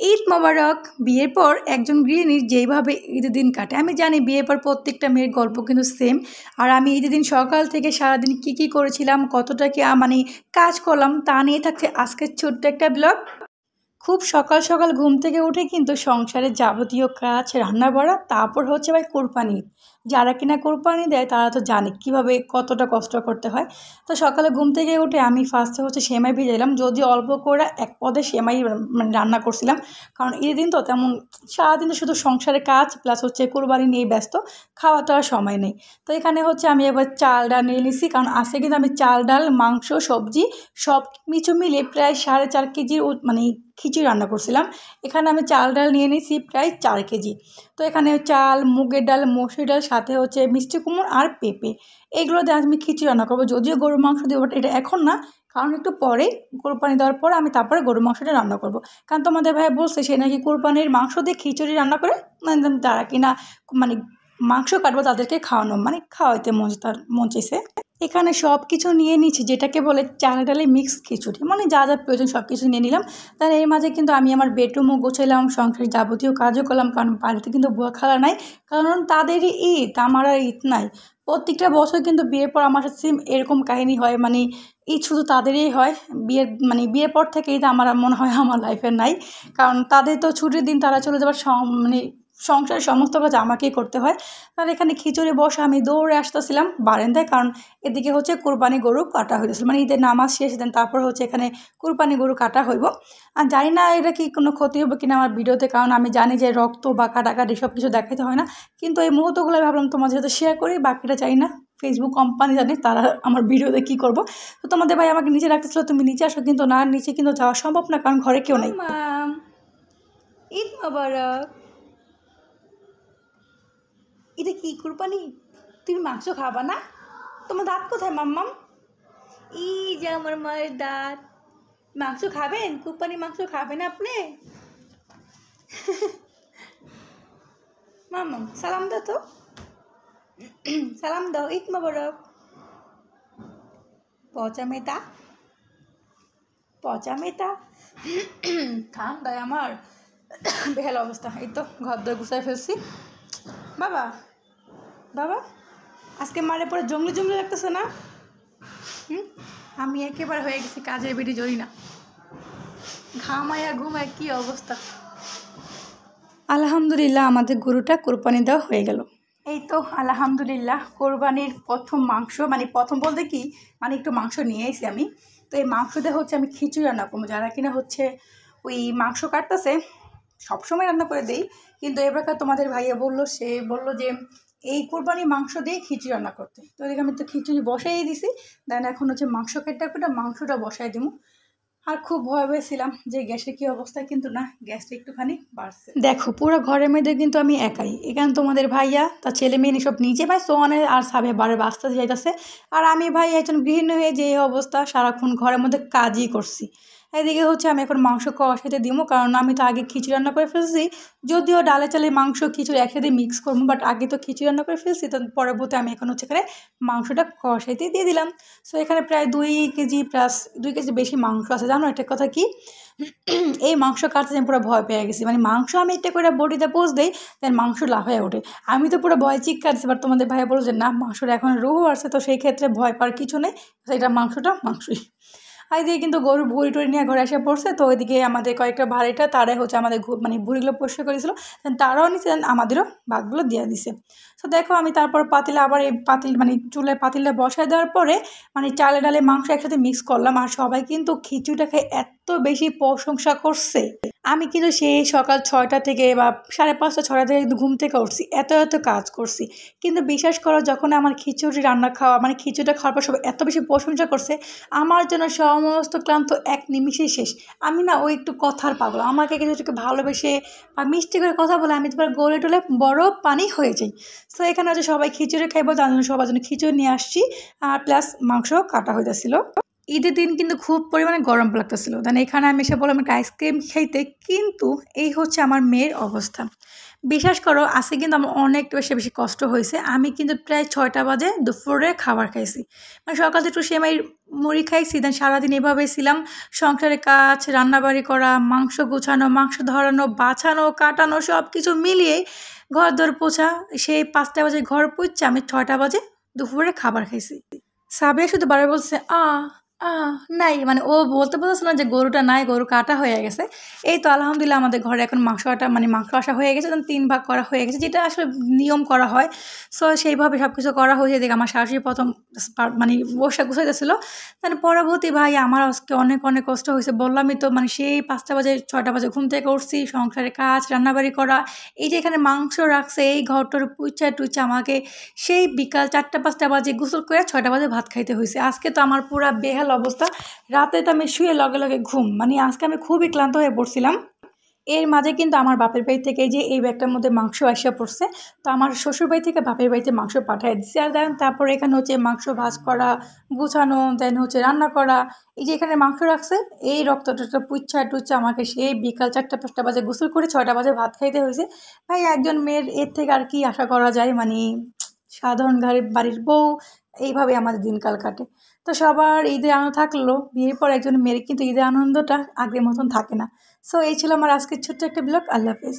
ঈদ মোবারক। বিয়ের পর একজন গৃহিণীর যেইভাবে ঈদের দিন কাটে, আমি জানি বিয়ের পর প্রত্যেকটা মেয়ের গল্প কিন্তু সেম। আর আমি ঈদের দিন সকাল থেকে সারাদিন কী করেছিলাম, কতটা কি মানে কাজ করলাম, তা নিয়ে থাকছে আজকের ছোট্ট একটা ব্লগ। খুব সকাল সকাল ঘুম থেকে উঠে কিন্তু সংসারের যাবতীয় কাজ রান্না বাড়া, তারপর হচ্ছে ভাই কোরবানি। যারা কিনা কোরবানি দেয় তারা তো জানে কীভাবে কতটা কষ্ট করতে হয়। তো সকালে ঘুম থেকে উঠে আমি ফার্স্টে হচ্ছে সেমাই ভিজাইলাম, যদি অল্প করে এক পদে সেমাই মানে রান্না করছিলাম, কারণ এই দিন তো তেমন সারাদিন তো শুধু সংসারের কাজ প্লাস হচ্ছে কোরবানি নিয়ে ব্যস্ত, খাওয়া দাওয়ার সময় নেই। তো এখানে হচ্ছে আমি এবার চাল ডাল নিয়ে নিছি, কারণ আজকে কিন্তু আমি চাল ডাল মাংস সবজি সব কিছু মিলে প্রায় 4.5 কেজির মানে খিচুড়ি রান্না করছিলাম। এখানে আমি চাল ডাল নিয়ে নিয়েছি প্রায় 4 কেজি। তো এখানে চাল, মুগের ডাল, মসুর ডাল, সাথে হচ্ছে মিষ্টি কুমড়ো আর পেঁপে, এগুলো দিয়ে আমি খিচুড়ি রান্না করবো। যদিও গরুর মাংস দিব, বাট এটা এখন না, কারণ একটু পরে কোরবানি দেওয়ার পরে আমি তারপরে গরুর মাংসটা রান্না করব। কারণ তোমাদের ভাই বলছে সে নাকি কোরবানির মাংস দিয়ে খিচুড়ি রান্না করে, মানে তারা কিনা মানে মাংস কাটবো তাদেরকে খাওয়ানো, মানে খাওয়াইতে মন চাইছে। এখানে সব কিছু নিয়ে নিচ্ছি, যেটাকে বলে চাল ডালে মিক্স খিচুড়ি, মানে যা যা প্রয়োজন সব কিছু নিয়ে নিলাম। তার এর মাঝে কিন্তু আমি আমার বেডরুমও গোছাইলাম, সংসারের যাবতীয় কাজও করলাম, কারণ বাড়িতে কিন্তু বুয়া খালা নাই, কারণ তাদেরই ঈদ, আমার আর ঈদ নাই। প্রত্যেকটা বছর কিন্তু বিয়ের পর আমার সাথে সেম এরকম কাহিনী হয়, মানে ঈদ শুধু তাদেরই হয়। বিয়ের পর থেকে ঈদ আমার মনে হয় আমার লাইফের নাই, কারণ তাদের তো ছুটির দিন, তারা চলে যাবার মানে সংসারের সমস্ত কাজ আমাকেই করতে হয়। আর এখানে খিচুড়ি বসে আমি দৌড়ে আসতেছিলাম বারান্দায়, কারণ এদিকে হচ্ছে কোরবানি গরু কাটা হইতেছিল, মানে ঈদের নামাজ শেষ দেন তারপর হচ্ছে এখানে কোরবানি গরু কাটা হইব। আর জানি না এটা কি কোনো ক্ষতি হবে কিনা আমার ভিডিওতে, কারণ আমি জানি যে রক্ত বা কাটাকাটি সব কিছু দেখাতে হয় না, কিন্তু এই মুহূর্তগুলো ভাবলাম তোমাদের সাথে শেয়ার করি, বাকিটা চাই না। ফেসবুক কোম্পানি জানে তারা আমার ভিডিওতে কী করবো। তো তোমাদের ভাই আমাকে নিচে রাখতেছিল, তুমি নিচে আসো, কিন্তু না, নিচে কিন্তু যাওয়া সম্ভব না, কারণ ঘরে কেউ নেই। ঈদ মোবারক। এটা কি কুরবানি? তুমি মাংস খাবা না? তোমার দাঁত কোথায় মাম্মাম? যে আমার মায়ের দাঁত। মাংস খাবেন? কুরবানি মাংস খাবেন আপনি? মাম্মাম সালাম দাও তো, সালাম দাও। ঈদ মোবারক। পচা মেতা, পচা মেতা। ঠান্ডায় আমার বেহাল অবস্থা। এই তো ঘর দর গুছাই ফেলছি। বাবা বাবা, আজকে মারে পরে জঙ্গলি জঙ্গলি লাগতেছে না? আমি একেবারে হয়ে গেছি কাজের বেটি জড়ি না, ঘামায়া ঘুমায় কি অবস্থা। আলহামদুলিল্লাহ আমাদের গরুটা কোরবানি দেওয়া হয়ে গেল। এই তো আলহামদুলিল্লাহ কোরবানির প্রথম মাংস, মানে প্রথম বলতে কি, মানে একটু মাংস নিয়ে এসেছি আমি। তো এই মাংস দিয়ে হচ্ছে আমি খিচুড়ি রান্না করবো। যারা কিনা হচ্ছে ওই মাংস কাটতেছে, সবসময় রান্না করে দেই, কিন্তু এবার তোমাদের ভাইয়া সে বললো যে এই কোরবানি মাংস দিয়ে খিচুড়ি রান্না করতে। তো এদিকে আমি তো খিচুড়ি বসাই দিছি, দেন এখন হচ্ছে মাংস কেটে মাংসটা বসাই দিব। আর খুব ভয় পেয়েছিলাম যে গ্যাসের কী অবস্থা, কিন্তু না, গ্যাসটা একটুখানি বাড়ছে। দেখো পুরো ঘরের মধ্যে কিন্তু আমি একাই, এখানে তোমাদের ভাইয়া তার ছেলে মেয়ে সব নিচে ভাই সোয়ানে আর সাবে বারে বাঁচতে যাইতেছে, আর আমি ভাই একজন গৃহিণী হয়ে যে অবস্থা, সারাক্ষণ ঘরের মধ্যে কাজই করছি। এদিকে হচ্ছে আমি এখন মাংস কষাইতে দিব, কারণ আমি তো আগে খিচুড়ি রান্না করে ফেলছি, যদিও ডালে চালে মাংস খিচুড়ি একসাথে মিক্স করবো, বাট আগে তো খিচুড়ি রান্না করে ফেলছি, তো পরবর্তী আমি এখন হচ্ছে এখানে মাংসটা কষাইতে দিয়ে দিলাম। সো এখানে প্রায় 2 কেজি প্লাস 2 কেজি বেশি মাংস আছে। জানো একটা কথা কি, এই মাংস কাটতে আমি পুরো ভয় পেয়ে গেছি, মানে মাংস আমি একটা করে বটিতে পোষ দিই, দেন মাংস লাফায় ওঠে, আমি তো পুরো ভয় চিৎকারছি। বাট তোমাদের ভাইয়া বলো যে না, মাংসটা এখন রুহু আছে, তো সেই ক্ষেত্রে ভয় পাওয়ার কিছু নেই, এটা মাংসই। আর এদিকে কিন্তু গরুর ভুঁড়ি টুড়ি নিয়ে ঘরে এসে পড়ছে, তো ওইদিকে আমাদের কয়েকটা ভাড়িটা তারাই হচ্ছে আমাদের মানে ভুঁড়িগুলো পরিষ্কার করেছিল, তারাও নিচ্ছে, আমাদেরও ভাগগুলো দিয়ে দিছে। তো দেখো আমি তারপর পাতিলে আবার এই মানে চুলায় পাতিলটা বসায় দেওয়ার পরে মানে চালে ডালে মাংস একসাথে মিক্স করলাম, আর সবাই কিন্তু খিচুড়িটা খেয়ে এত বেশি প্রশংসা করছে। আমি কিন্তু সেই সকাল 6টা থেকে বা 5:30 6টা থেকে কিন্তু ঘুম থেকে উঠছি, এত কাজ করছি, কিন্তু বিশ্বাস করো যখন আমার খিচুড়ি রান্না খাওয়া মানে খিচুড়িটা খাওয়ার পর সবাই এত বেশি প্রশংসা করছে, আমার জন্য সমস্ত ক্লান্ত এক নিমিষেই শেষ। আমি না ওই একটু কথার পাগল, আমাকে কিছু ভালোবেসে বা মিষ্টি করে কথা বলে আমি তোমার গলে টলে বড় পানি হয়ে যাই। তো এখানে হচ্ছে সবাই খিচুড়ি খাইবো, তার জন্য সবার জন্য খিচুড়ি নিয়ে আসছি, আর প্লাস মাংস কাটা হইতেছিল। ঈদের দিন কিন্তু খুব পরিমাণে গরম লাগতেছিল। দেন এখানে আমি এসে বললাম একটা আইসক্রিম খাইতে, কিন্তু এই হচ্ছে আমার মেয়ের অবস্থা। বিশ্বাস করো আজকে কিন্তু আমার অনেক বেশি কষ্ট হয়েছে। আমি কিন্তু প্রায় ৬টা বাজে দুপুরে খাবার খাইছি। মানে সকালে তো একটু সেমাই মুড়ি খাইছি, দেন সারাদিন এভাবেই ছিলাম। সংসারের কাজ, রান্নাবাড়ি করা, মাংস গুছানো, মাংস ধরানো, বাছানো, কাটানো সব কিছু মিলিয়েই ঘর-দোর পোছা, সেই ৫টা বাজে ঘর পুইচ্ছা আমি ৬টা বাজে দুপুরে খাবার খাইছি। সাবিয়া শুধু বারবার বলছে, আ নাই। মানে ও বলতে পারতেছে না যে গরুটা নাই, গরু কাটা হয়ে গেছে। এই তো আলহামদুলিল্লাহ আমাদের ঘরে এখন মাংস কাটা মানে মাংস আসা হয়ে গেছে, দেন ৩ ভাগ করা হয়ে গেছে, যেটা আসলে নিয়ম করা হয়। সো সেইভাবে সব কিছু করা হয়েছে। এদিকে আমার শাশুড়ি ১ম মানে বসে গুছাইতেছিল। দেন পরবর্তী ভাই আমার আজকে অনেক কষ্ট হয়েছে। বললামই তো মানে সেই ৫টা বাজে ৬টা বাজে ঘুম থেকে উঠছি, সংসারের কাজ, রান্নাবাড়ি করা। এই যে এখানে মাংস রাখছে, এই ঘর-টর পুইচা-টুইচা আমাকে সেই বিকাল ৪টা-৫টা বাজে গোসল করে ৬টা বাজে ভাত খাইতে হইছে। আজকে তো আমার পুরা বেহাল অবস্থা। রাতে তো আমি শুয়ে লগে ঘুম। মানে আজকে আমি খুবই ক্লান্ত হয়ে পড়ছিলাম। এর মাঝে কিন্তু আমার বাপের বাড়ি থেকে এই যে এই ব্যাগটার মধ্যে মাংস আইসা পড়ছে। তো আমার শ্বশুরবাড়ি থেকে বাপের বাড়িতে মাংস পাঠায় দিছে। আর দেন তারপরে এখানে হচ্ছে মাংস ভাজ করা, গুছানো, দেন হচ্ছে রান্না করা। এই যে এখানে মাংস রাখছে, এই রক্ত-টক্ত পুচ্ছা-টুচ্ছা আমাকে সেই বিকাল ৪টা-৫টা বাজে গোসল করে ৬টা বাজে ভাত খাইতে হইছে। ভাই একজন মেয়ের এর থেকে আর কি আশা করা যায়? মানে সাধারণ বাড়ির বউ, এইভাবে আমাদের দিনকাল কাটে। তো সবার ঈদের আনন্দ থাকলেও বিয়ের পর একজন মেয়ের কিন্তু ঈদের আনন্দটা আগের মতন থাকে না। সো এই ছিল আমার আজকের ছোট্ট একটা ব্লগ। আল্লাহ হাফেজ।